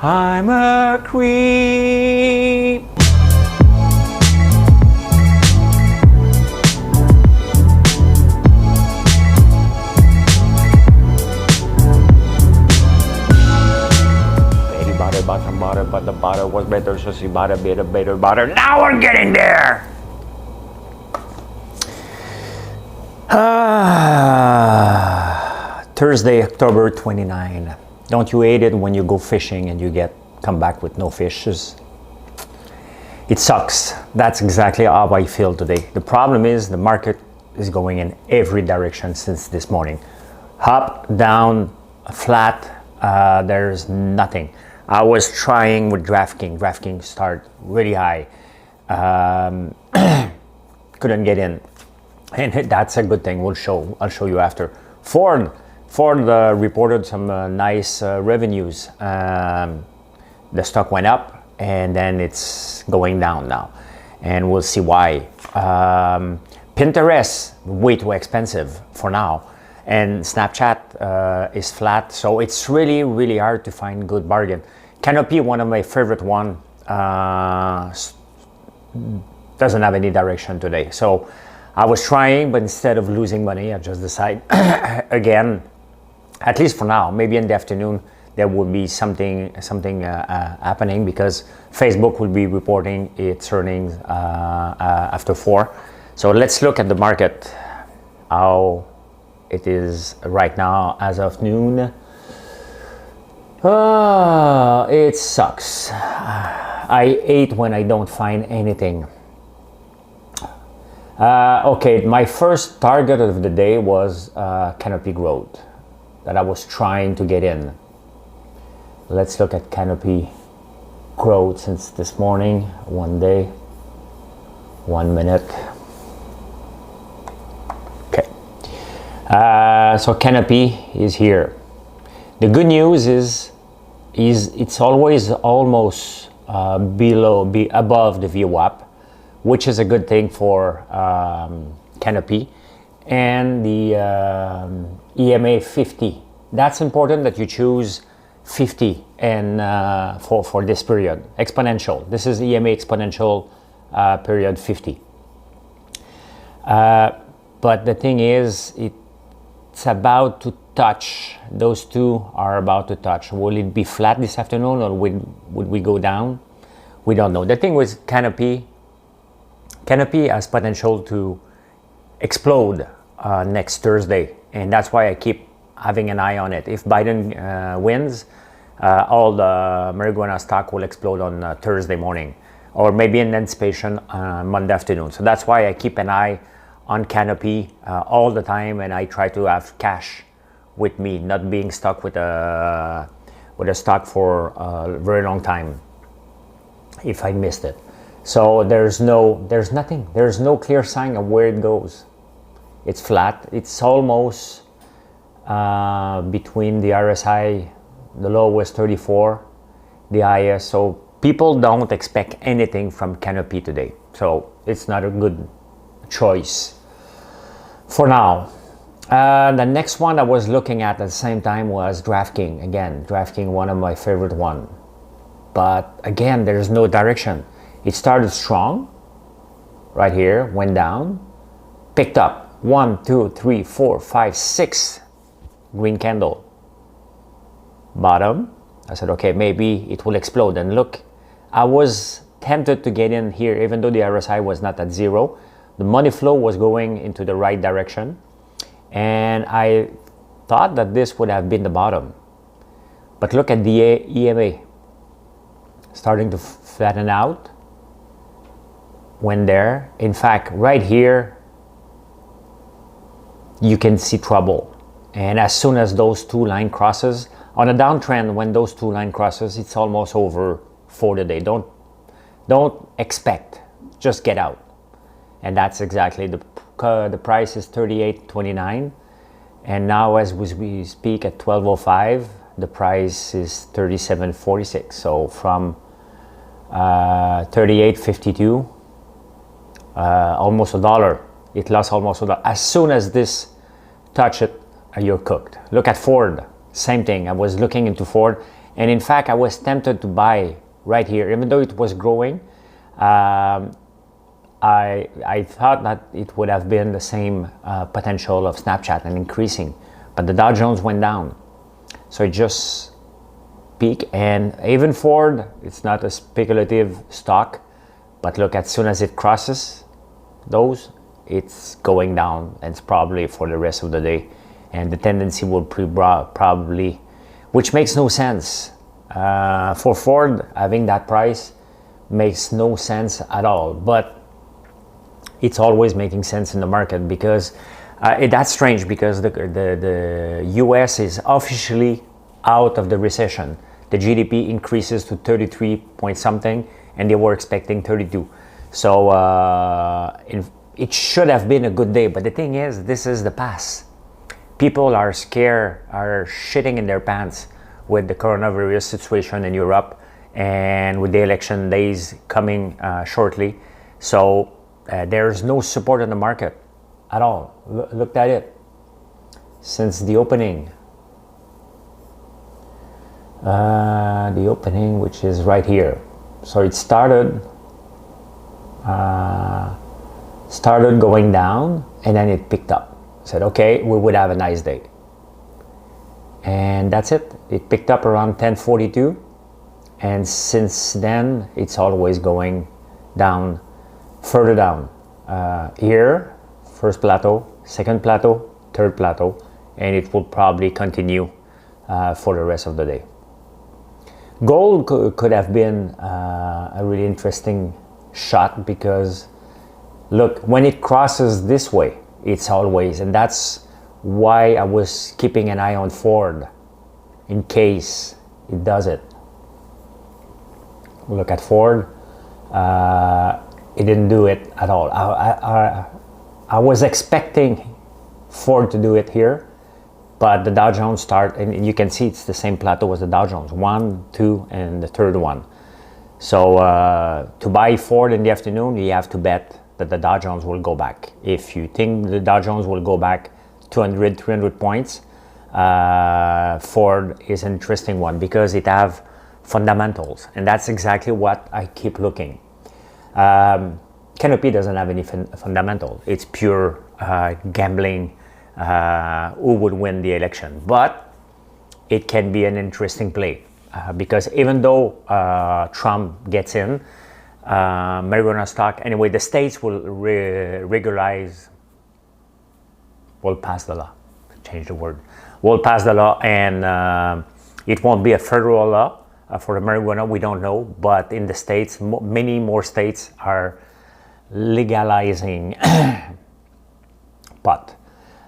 I'm a creep. Baby butter, but the butter was better, so she butter, butter. Now we're getting there. Thursday, October 29. Don't you hate it when you go fishing and you come back with no fishes? It sucks. That's exactly how I feel today. The problem is the market is going in every direction since this morning. Up, down, flat, there's nothing. I was trying with DraftKings. DraftKings start really high. Couldn't get in. And that's a good thing. I'll show you after. Ford reported some nice revenues. The stock went up and then it's going down now, and we'll see why. Pinterest, way too expensive for now, and Snapchat is flat, so it's really, really hard to find good bargain. Canopy, one of my favorite one, doesn't have any direction today. So I was trying, but instead of losing money, I just decided again, at least for now, maybe in the afternoon, there will be something happening, because Facebook will be reporting its earnings after 4. So let's look at the market, how it is right now as of noon. It sucks. I hate when I don't find anything. Okay, my first target of the day was Canopy Growth that I was trying to get in. Let's look at Canopy Growth since this morning. 1 day, 1 minute. Okay. So Canopy is here. The good news is it's always almost above the VWAP, which is a good thing for Canopy, and the EMA 50. That's important that you choose 50 and for this period. Exponential. This is EMA exponential period 50. But the thing is, it's about to touch. Those two are about to touch. Will it be flat this afternoon, or would we go down? We don't know. The thing with Canopy has potential to explode next Thursday, and that's why I keep having an eye on it. If Biden wins, all the marijuana stock will explode on Thursday morning, or maybe in anticipation Monday afternoon. So that's why I keep an eye on Canopy all the time, and I try to have cash with me, not being stuck with a stock for a very long time if I missed it. So there's nothing. There's no clear sign of where it goes. It's flat. It's almost between the RSI, the low was 34, the highest. So people don't expect anything from Canopy today. So it's not a good choice for now. The next one I was looking at the same time was DraftKings. Again, DraftKings, one of my favorite one. But again, there's no direction. It started strong, right here, went down, picked up 1, 2, 3, 4, 5, 6 green candle. Bottom, I said, okay, maybe it will explode. And look, I was tempted to get in here, even though the RSI was not at 0. The money flow was going into the right direction. And I thought that this would have been the bottom. But look at the EMA, starting to flatten out. When there, in fact, right here, you can see trouble. And as soon as those two line crosses, on a downtrend, when those two line crosses, it's almost over for the day. Don't expect, just get out. And that's exactly the price is 38.29, and now as we speak at 12:05, the price is 37.46. So from 38.52, almost $1. It lost almost $1. As soon as this touch it, you're cooked. Look at Ford, same thing. I was looking into Ford, And in fact, I was tempted to buy right here, even though it was growing. I thought that it would have been the same potential of Snapchat and increasing, but the Dow Jones went down. So it just peaked, and even Ford, it's not a speculative stock, but look, as soon as it crosses those, it's going down, and it's probably for the rest of the day. And the tendency will probably, which makes no sense. For Ford, having that price makes no sense at all, but it's always making sense in the market because that's strange, because the US is officially out of the recession. The GDP increases to 33 point something, and they were expecting 32. So it should have been a good day, but the thing is, this is the past. People are scared, are shitting in their pants with the coronavirus situation in Europe and with the election days coming shortly. So there's no support in the market at all. Look at it. Since the opening, which is right here. So it started going down, and then it picked up. Said, okay, we would have a nice day. And that's it. It picked up around 10:42. And since then, it's always going down, further down. Here, first plateau, second plateau, third plateau, and it will probably continue for the rest of the day. Gold could have been a really interesting shot, because look, when it crosses this way, it's always, and that's why I was keeping an eye on Ford in case it does it. Look at Ford. It didn't do it at all. I was expecting Ford to do it here, but the Dow Jones start, and you can see it's the same plateau as the Dow Jones, 1, 2, and the third one. So to buy Ford in the afternoon, you have to bet that the Dow Jones will go back. If you think the Dow Jones will go back 200, 300 points, Ford is an interesting one because it have fundamentals, and that's exactly what I keep looking. Canopy doesn't have any fundamental. It's pure gambling, who would win the election. But it can be an interesting play because even though Trump gets in, marijuana stock, anyway, the states will regularize, will pass the law, change the word, will pass the law, and it won't be a federal law for the marijuana, we don't know, but in the states, many more states are legalizing pot.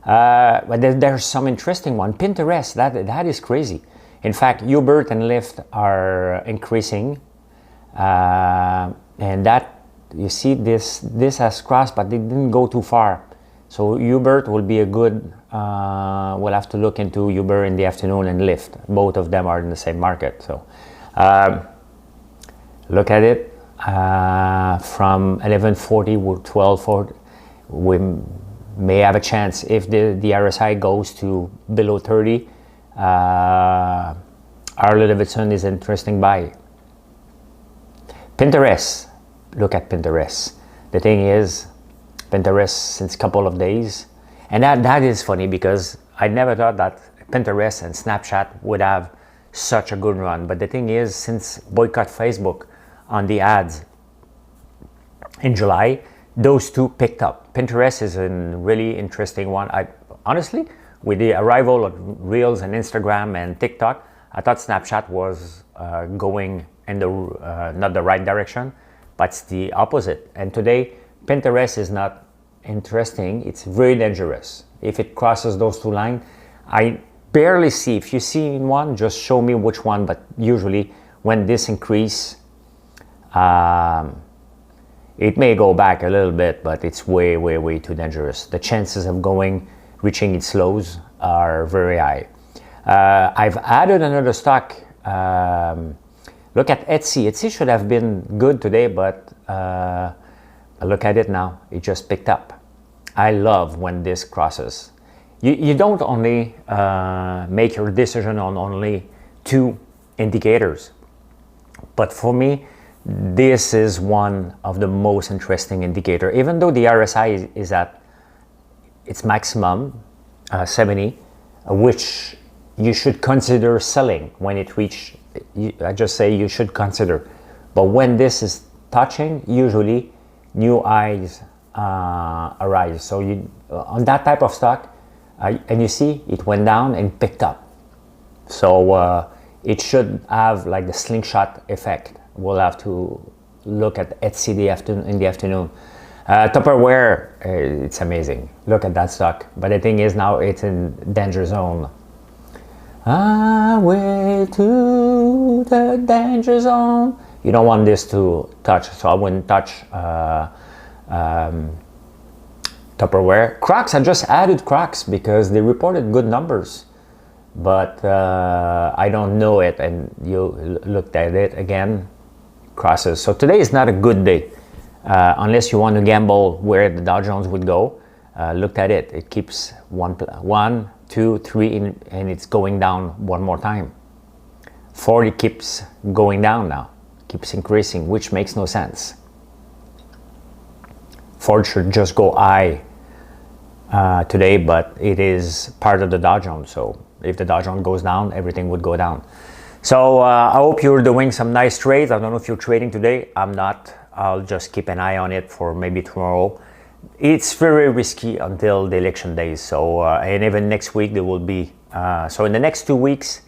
But there's some interesting one. Pinterest, that is crazy. In fact, Uber and Lyft are increasing, and that, you see, this has crossed, but they didn't go too far. So Uber will be a good, we'll have to look into Uber in the afternoon and Lyft. Both of them are in the same market. So look at it, from 1140 to 1240, we may have a chance if the RSI goes to below 30. Harley Davidson is an interesting buy. Pinterest, look at Pinterest. The thing is, Pinterest since a couple of days, and that is funny because I never thought that Pinterest and Snapchat would have such a good run. But the thing is, since boycott Facebook on the ads in July, those two picked up. Pinterest is a really interesting one. Honestly, with the arrival of Reels and Instagram and TikTok, I thought Snapchat was going in the not the right direction, but it's the opposite. And today, Pinterest is not interesting. It's very dangerous. If it crosses those two lines, I barely see. If you see one, just show me which one. But usually, when this increase, it may go back a little bit, but it's way, way, way too dangerous. The chances of reaching its lows are very high. I've added another stock. Look at Etsy. Etsy should have been good today, but look at it now. It just picked up. I love when this crosses. You don't only make your decision on only two indicators. But for me, this is one of the most interesting indicator. Even though the RSI is at its maximum, 70, which you should consider selling when it reach. I just say you should consider. But when this is touching, usually new highs arise. So you on that type of stock, and you see it went down and picked up. So it should have like the slingshot effect. We'll have to look at Etsy in the afternoon. Tupperware, it's amazing. Look at that stock. But the thing is now it's in danger zone. Way to the danger zone. You don't want this to touch, so I wouldn't touch Tupperware. Crocs, I just added Crocs because they reported good numbers. But I don't know it, and you looked at it again, crosses. So today is not a good day unless you want to gamble where the Dow Jones would go. Looked at it, it keeps 1, 2, 3, and it's going down one more time. 40 keeps going down now, keeps increasing, which makes no sense. Ford should just go high today, but it is part of the Dow Jones, so if the Dow Jones goes down, everything would go down. So I hope you're doing some nice trades. I don't know if you're trading today. I'm not. I'll just keep an eye on it for maybe tomorrow. It's very risky until the election days. So and even next week there will be. So in the next 2 weeks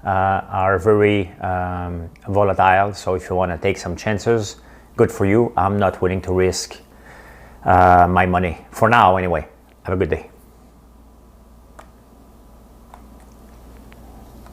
are very volatile. So if you want to take some chances, good for you. I'm not willing to risk my money for now. Anyway, have a good day.